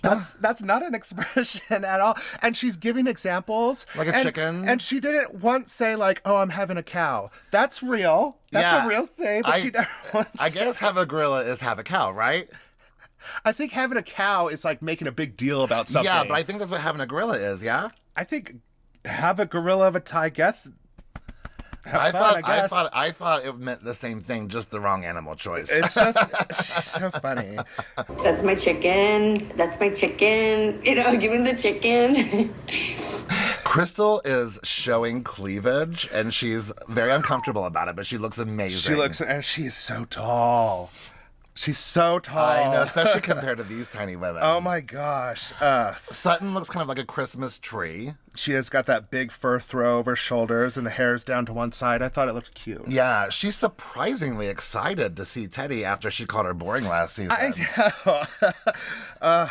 That's not an expression at all. And she's giving examples. Like a chicken. And she didn't once say, like, oh, I'm having a cow. That's real. That's a real say, but she never once I guess have a gorilla is have a cow, right? I think having a cow is like making a big deal about something. Yeah, but I think that's what having a gorilla is, yeah? I think have a gorilla of a tie, guess... I thought it meant the same thing, just the wrong animal choice. It's just, she's so funny. That's my chicken. That's my chicken. You know, give me the chicken. Crystal is showing cleavage, and she's very uncomfortable about it, but she looks amazing. And she is so tall. She's so tall. I know, especially compared to these tiny women. Oh my gosh. Sutton looks kind of like a Christmas tree. She has got that big fur throw over her shoulders and the hair's down to one side. I thought it looked cute. Yeah, she's surprisingly excited to see Teddy after she called her boring last season. I know.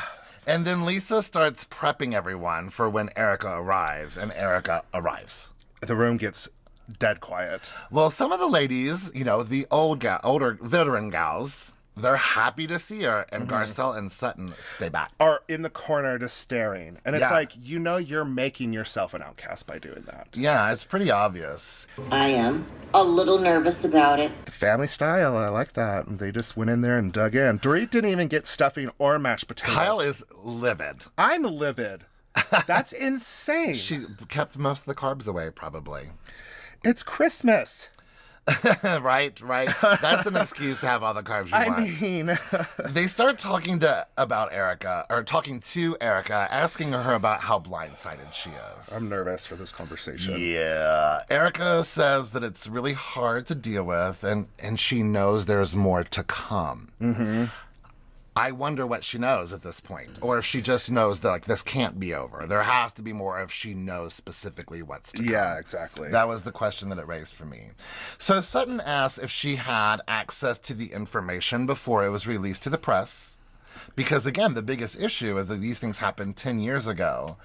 And then Lisa starts prepping everyone for when Erica arrives, and Erica arrives. The room gets dead quiet. Well, some of the ladies, you know, the older veteran gals, they're happy to see her, and Garcelle and Sutton stay back. Are in the corner just staring. And it's like, you know, you're making yourself an outcast by doing that. Yeah, it's pretty obvious. I am a little nervous about it. The family style, I like that. They just went in there and dug in. Dorit didn't even get stuffing or mashed potatoes. Kyle is livid. I'm livid. That's insane. She kept most of the carbs away, probably. It's Christmas. Right. That's an excuse to have all the carbs you want. I mean... They start talking to Erica, asking her about how blindsided she is. I'm nervous for this conversation. Yeah. Erica says that it's really hard to deal with, and she knows there's more to come. Mm-hmm. I wonder what she knows at this point, or if she just knows that, like, this can't be over. There has to be more if she knows specifically what's to come. Yeah, exactly. That was the question that it raised for me. So Sutton asked if she had access to the information before it was released to the press, because, again, the biggest issue is that these things happened 10 years ago,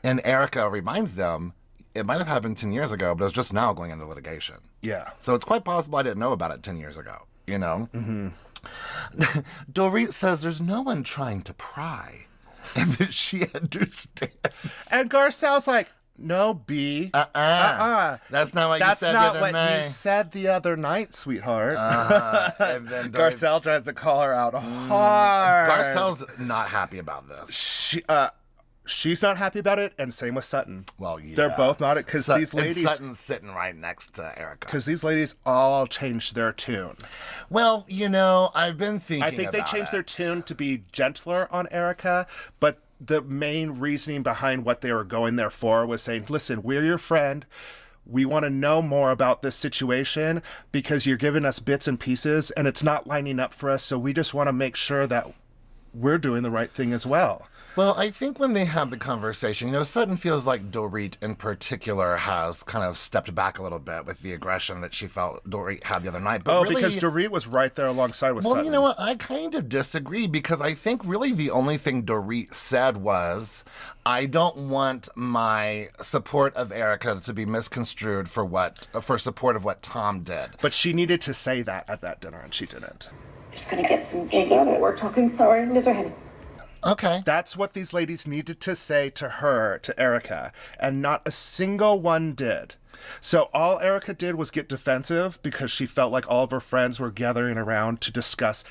and Erica reminds them it might have happened 10 years ago, but it's just now going into litigation. Yeah. So it's quite possible I didn't know about it 10 years ago, you know? Mm-hmm. Dorit says there's no one trying to pry, and that she understands. And Garcelle's like, no, B. That's not what you said the other night. That's not what you said the other night, sweetheart. And then Garcelle tries to call her out hard. Garcelle's not happy about this. She's not happy about it, and same with Sutton. Well, yeah. They're both not, because these ladies... And Sutton's sitting right next to Erica. Because these ladies all changed their tune. Well, you know, I've been thinking I think they changed their tune to be gentler on Erica, but the main reasoning behind what they were going there for was saying, listen, we're your friend. We want to know more about this situation because you're giving us bits and pieces, and it's not lining up for us, so we just want to make sure that we're doing the right thing as well. Well, I think when they have the conversation, you know, Sutton feels like Dorit in particular has kind of stepped back a little bit with the aggression that she felt Dorit had the other night. But really, because Dorit was right there alongside with Sutton. Well, you know what? I kind of disagree, because I think really the only thing Dorit said was, I don't want my support of Erica to be misconstrued for support of what Tom did. But she needed to say that at that dinner, and she didn't. Just gonna get some jiggies while we're talking. Sorry, lose her head. Okay. That's what these ladies needed to say to her, to Erica, and not a single one did. So all Erica did was get defensive because she felt like all of her friends were gathering around to discuss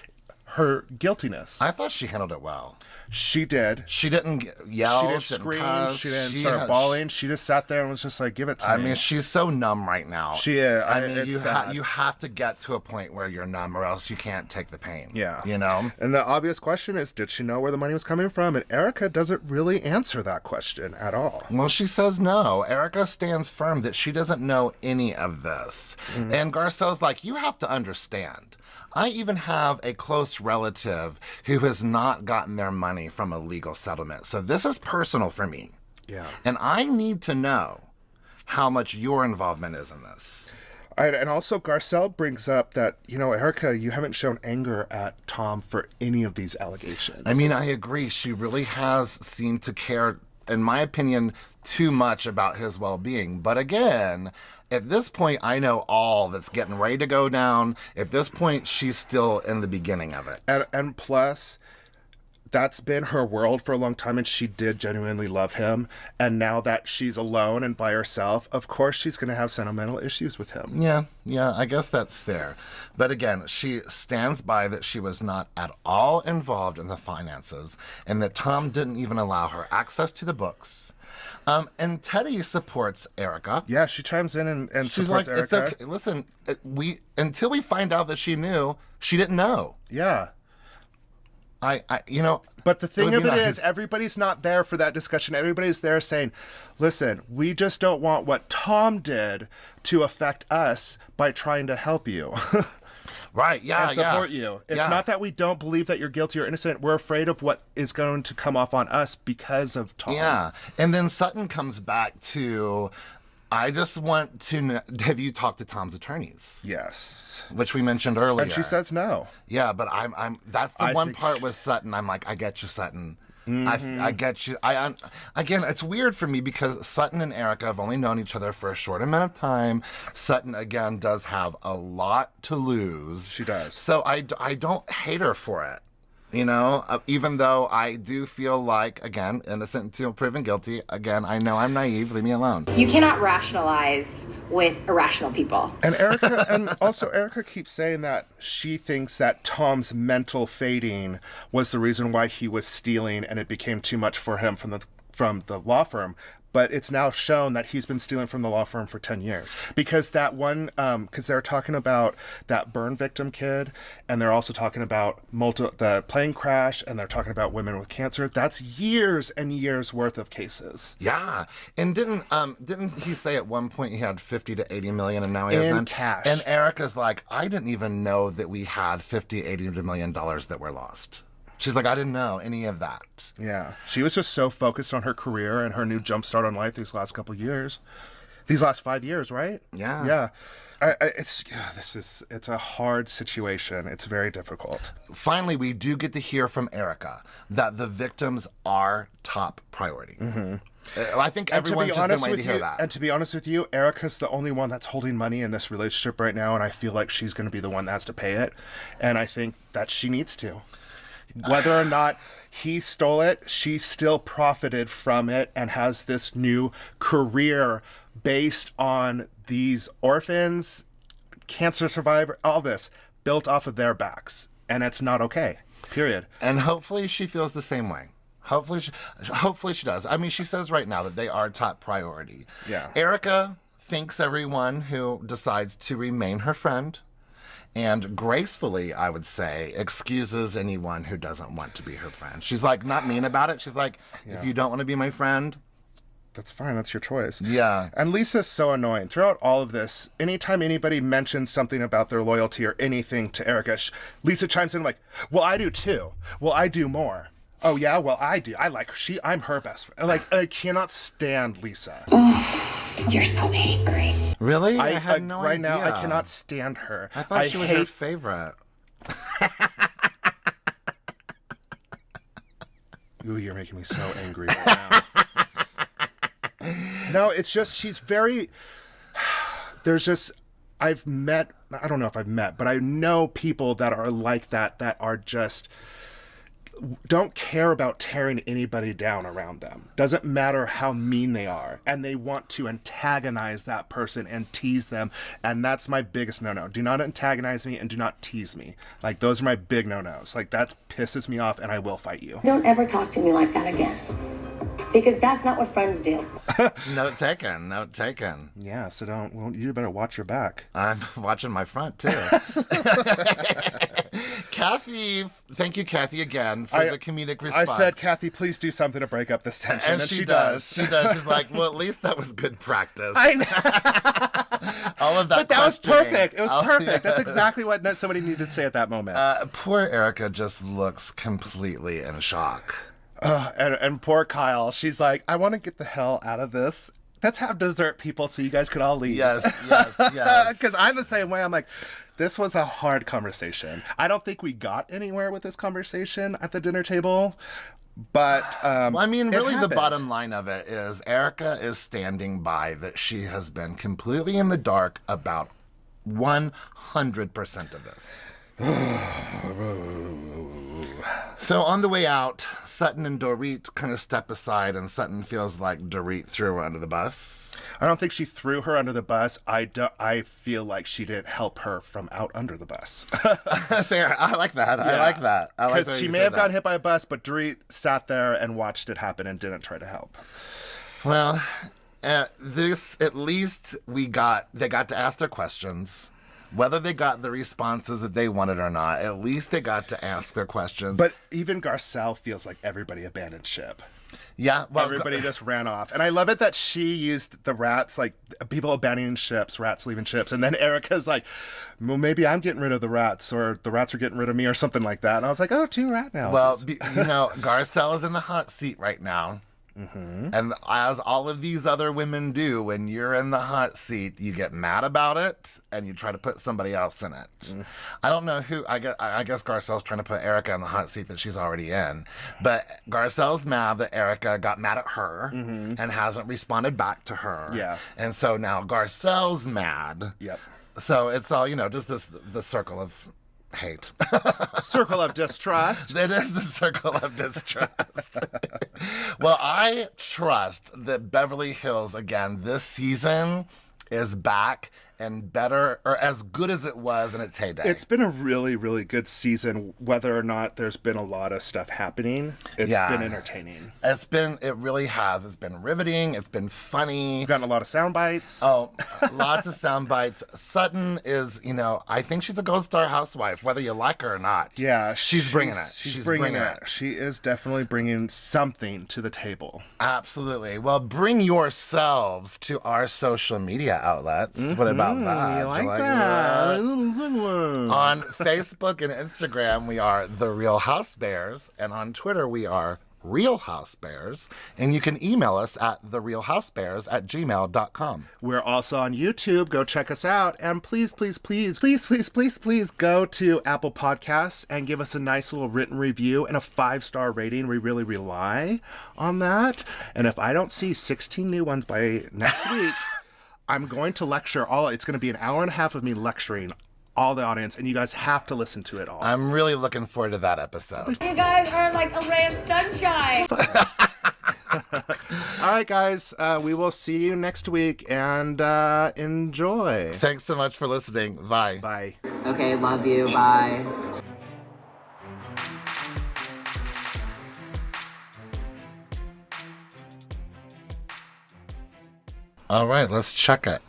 her guiltiness. I thought she handled it well. She did. She didn't yell. She didn't scream. Cuss. She didn't start bawling. She just sat there and was just like, "Give it to me." I mean, she's so numb right now. She is. You have to get to a point where you're numb, or else you can't take the pain. Yeah. You know. And the obvious question is, did she know where the money was coming from? And Erica doesn't really answer that question at all. Well, she says no. Erica stands firm that she doesn't know any of this. Mm-hmm. And Garcelle's like, you have to understand. I even have a close relative who has not gotten their money from a legal settlement. So this is personal for me. Yeah. And I need to know how much your involvement is in this. And also Garcelle brings up that, Erica, you haven't shown anger at Tom for any of these allegations. I mean, I agree. She really has seemed to care, in my opinion, too much about his well-being. But again, at this point, I know all that's getting ready to go down. At this point, she's still in the beginning of it. And plus, that's been her world for a long time, and she did genuinely love him. And now that she's alone and by herself, of course she's going to have sentimental issues with him. Yeah, I guess that's fair. But again, she stands by that she was not at all involved in the finances, and that Tom didn't even allow her access to the books. And Teddy supports Erica. Yeah, she chimes in and She's supports like, Erica. It's okay. Listen, until we find out that she knew, she didn't know. Yeah. But the thing of it is, everybody's not there for that discussion. Everybody's there saying, listen, we just don't want what Tom did to affect us by trying to help you. Right, yeah, and support you. It's not that we don't believe that you're guilty or innocent. We're afraid of what is going to come off on us because of Tom. Yeah, and then Sutton comes back to, I just want to know, have you talked to Tom's attorneys? Yes. Which we mentioned earlier. And she says no. Yeah, but that's the one part with Sutton. I'm like, I get you, Sutton. Mm-hmm. I get you. Again, it's weird for me because Sutton and Erica have only known each other for a short amount of time. Sutton, again, does have a lot to lose. She does. So I don't hate her for it. Even though I do feel like, again, innocent until proven guilty. Again, I know I'm naive. Leave me alone. You cannot rationalize with irrational people. And Erica keeps saying that she thinks that Tom's mental fading was the reason why he was stealing, and it became too much for him from the law firm. But it's now shown that he's been stealing from the law firm for 10 years. Because because they're talking about that burn victim kid, and they're also talking about the plane crash, and they're talking about women with cancer. That's years and years worth of cases. Yeah. And didn't he say at one point he had 50 to 80 million and now he has none? In cash. And Erica's like, I didn't even know that we had 50, 80 million dollars that were lost. She's like, I didn't know any of that. Yeah. She was just so focused on her career and her new jumpstart on life these last couple of years. These last 5 years, right? Yeah. Yeah. It's a hard situation. It's very difficult. Finally, we do get to hear from Erica that the victims are top priority. Mm-hmm. I think everyone's just been waiting to hear that. And to be honest with you, Erica's the only one that's holding money in this relationship right now, and I feel like she's going to be the one that has to pay it. And I think that she needs to. Whether or not he stole it, she still profited from it and has this new career based on these orphans, cancer survivor, all this built off of their backs. And it's not okay, period. And hopefully she feels the same way. Hopefully she does. I mean, she says right now that they are top priority. Yeah. Erica thanks everyone who decides to remain her friend. And gracefully, I would say, excuses anyone who doesn't want to be her friend. She's like, not mean about it. She's like, if you don't want to be my friend, that's fine. That's your choice. Yeah. And Lisa's so annoying. Throughout all of this, anytime anybody mentions something about their loyalty or anything to Erica, Lisa chimes in like, well, I do too. Well, I do more. Oh, yeah? Well, I do. I'm her best friend. Like, I cannot stand Lisa. You're so angry. Really? I had no idea. Right now, I cannot stand her. I thought she was your favorite. Ooh, you're making me so angry right now. No, it's just, she's very, I don't know if I've met, but I know people that are like that are just, don't care about tearing anybody down around them. Doesn't matter how mean they are. And they want to antagonize that person and tease them. And that's my biggest no-no. Do not antagonize me and do not tease me. Like, those are my big no-nos. Like, that pisses me off and I will fight you. Don't ever talk to me like that again. Because that's not what friends do. Note taken. Note taken. Yeah, so you better watch your back. I'm watching my front, too. Kathy, thank you, Kathy, again, for the comedic response. I said, Kathy, please do something to break up this tension. And she does. She does. She's like, well, at least that was good practice. I know. All of that. But that was perfect. It was perfect. That's exactly what somebody needed to say at that moment. Poor Erica just looks completely in shock. And poor Kyle, she's like, I want to get the hell out of this. Let's have dessert, people, so you guys could all leave. Yes. Because I'm the same way. I'm like, this was a hard conversation. I don't think we got anywhere with this conversation at the dinner table. But, well, I mean, really happened. The bottom line of it is Erica is standing by that she has been completely in the dark about 100% of this. So on the way out, Sutton and Dorit kind of step aside, and Sutton feels like Dorit threw her under the bus. I don't think she threw her under the bus. I feel like she didn't help her from out under the bus. Fair. I like that. Yeah. I like that. Because she may have gotten hit by a bus, but Dorit sat there and watched it happen and didn't try to help. Well, this, at least they got to ask their questions. Whether they got the responses that they wanted or not, at least they got to ask their questions. But even Garcelle feels like everybody abandoned ship. Yeah, well, everybody just ran off. And I love it that she used the rats, like people abandoning ships, rats leaving ships. And then Erica's like, well, maybe I'm getting rid of the rats, or the rats are getting rid of me, or something like that. And I was like, oh, 2 rat now. Well, Garcelle is in the hot seat right now. Mm-hmm. And as all of these other women do, when you're in the hot seat, you get mad about it and you try to put somebody else in it. Mm. I don't know who. I guess Garcelle's trying to put Erica in the hot seat that she's already in. But Garcelle's mad that Erica got mad at her and hasn't responded back to her. Yeah. And so now Garcelle's mad. Yep. So it's all, just the circle of hate. Circle of distrust. It is the circle of distrust. Well, I trust that Beverly Hills, again, this season is back and better, or as good as it was in its heyday. It's been a really, really good season, whether or not there's been a lot of stuff happening. It's been entertaining. It really has. It's been riveting. It's been funny. We've gotten a lot of sound bites. Oh, lots of sound bites. Sutton is, I think she's a Gold Star housewife, whether you like her or not. Yeah. She's bringing it. She's bringing it. She is definitely bringing something to the table. Absolutely. Well, bring yourselves to our social media outlets. What about that? You like that? On Facebook and Instagram, we are The Real Housebears, and on Twitter, we are Real Housebears, and you can email us at therealhousebears@gmail.com. We're also on YouTube. Go check us out, and please go to Apple Podcasts and give us a nice little written review and a 5-star rating. We really rely on that. And if I don't see 16 new ones by next week, I'm going to lecture it's going to be an hour and a half of me lecturing all the audience, and you guys have to listen to it all. I'm really looking forward to that episode. You guys are like a ray of sunshine. All right, guys, we will see you next week, and enjoy. Thanks so much for listening. Bye. Bye. Okay, love you. Bye. All right, let's check it.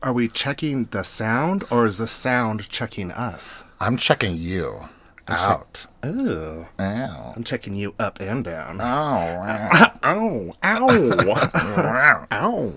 Are we checking the sound, or is the sound checking us? I'm checking you out. Ooh. Ow. I'm checking you up and down. Oh. Ow. Ow. Ow. Ow.